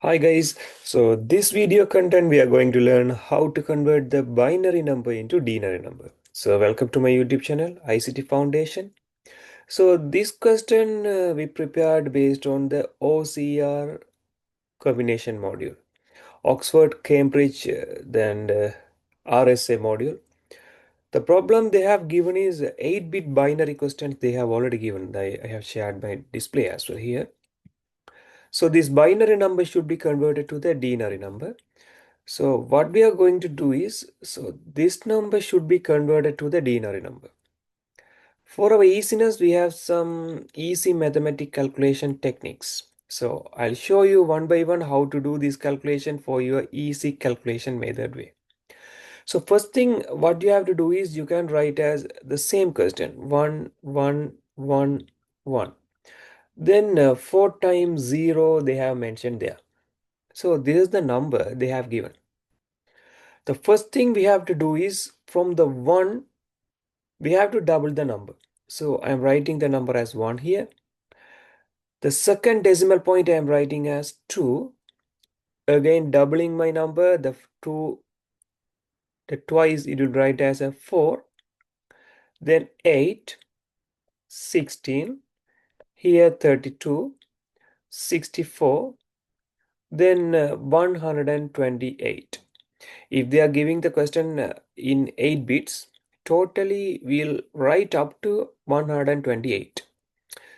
Hi guys, so this video content we are going to learn how to convert the binary number into denary number. So welcome to my YouTube channel ICT Foundation. So this question we prepared based on the OCR combination module, Oxford, Cambridge, then RSA module. The problem they have given is 8-bit binary questions they have already given. I have shared my display as well here. So this binary number should be converted to the denary number. So what we are going to do is, so this number should be converted to the denary number. For our easiness, we have some easy mathematical calculation techniques. So I'll show you one by one how to do this calculation for your easy calculation method way. So first thing, what you have to do is you can write as the same question, 1, 1, 1, 1. Then 4 times 0 they have mentioned there. So this is the number they have given. The first thing we have to do is from the 1, we have to double the number. So I'm writing the number as 1 here. The second decimal point I'm writing as 2. Again, doubling my number, the 2, the twice it will write as a 4. Then 8, 16, here 32, 64, then 128. If they are giving the question in 8 bits, totally we'll write up to 128.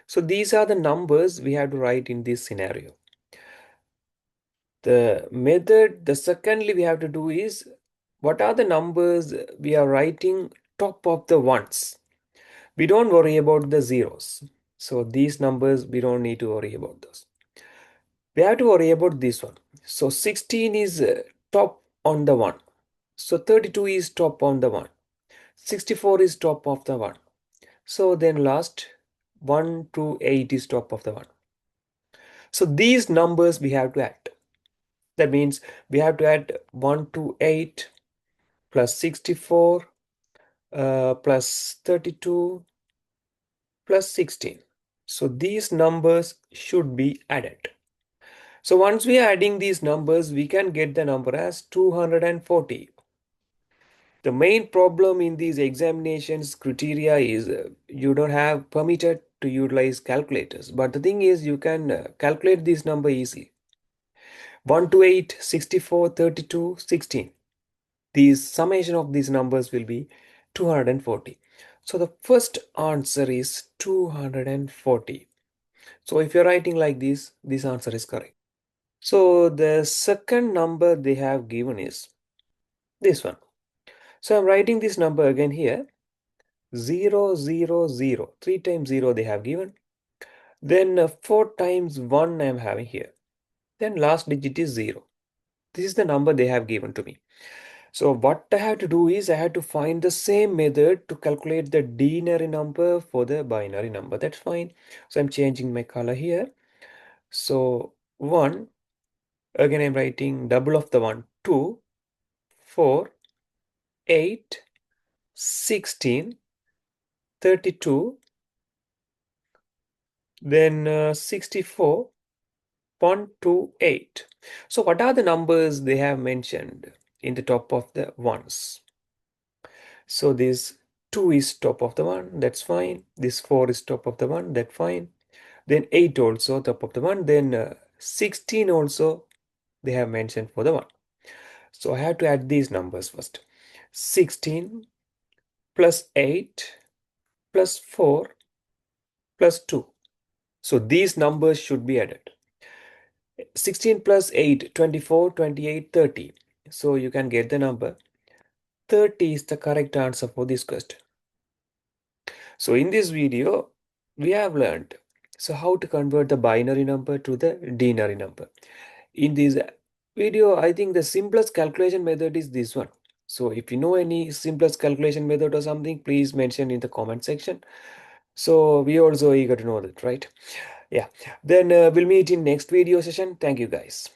So these are the numbers we have to write in this scenario. The method, the secondly we have to do is, what are the numbers we are writing top of the ones? We don't worry about the zeros. So these numbers, we don't need to worry about those. We have to worry about this one. So 16 is top on the 1. So 32 is top on the 1. 64 is top of the 1. So then last 1 to 8 is top of the 1. So these numbers we have to add. That means we have to add 1 to 8 plus 64 plus 32 plus 16. So these numbers should be added. So once we are adding these numbers, we can get the number as 240. The main problem in these examinations criteria is you don't have permitted to utilize calculators. But the thing is you can calculate this number easily. 1 to 8, 64, 32, 16. These summation of these numbers will be 240. So the first answer is 240. So if you're writing like this answer is correct. So the second number they have given is this one. So I'm writing this number again here. 0, 0, 0. 3 times 0 they have given. Then 4 times 1 I am having here. Then last digit is 0. This is the number they have given to me. So what I have to do is I have to find the same method to calculate the denary number for the binary number. That's fine. So I'm changing my color here. So 1, again I'm writing double of the 1, 2, 4, 8, 16, 32, then 64, 1, 2, 8. So what are the numbers they have mentioned in the top of the ones? So this 2 is top of the 1, that's fine. This 4 is top of the 1, that's fine. Then 8 also top of the 1. Then 16 also they have mentioned for the 1. So I have to add these numbers first. 16 plus 8 plus 4 plus 2. So these numbers should be added. 16 plus 8, 24, 28, 30. So you can get the number. 30 is the correct answer for this question. So in this video, we have learned how to convert the binary number to the denary number. In this video, I think the simplest calculation method is this one. So if you know any simplest calculation method or something, please mention in the comment section. So we also eager to know that, right? Yeah. Then we'll meet in next video session. Thank you guys.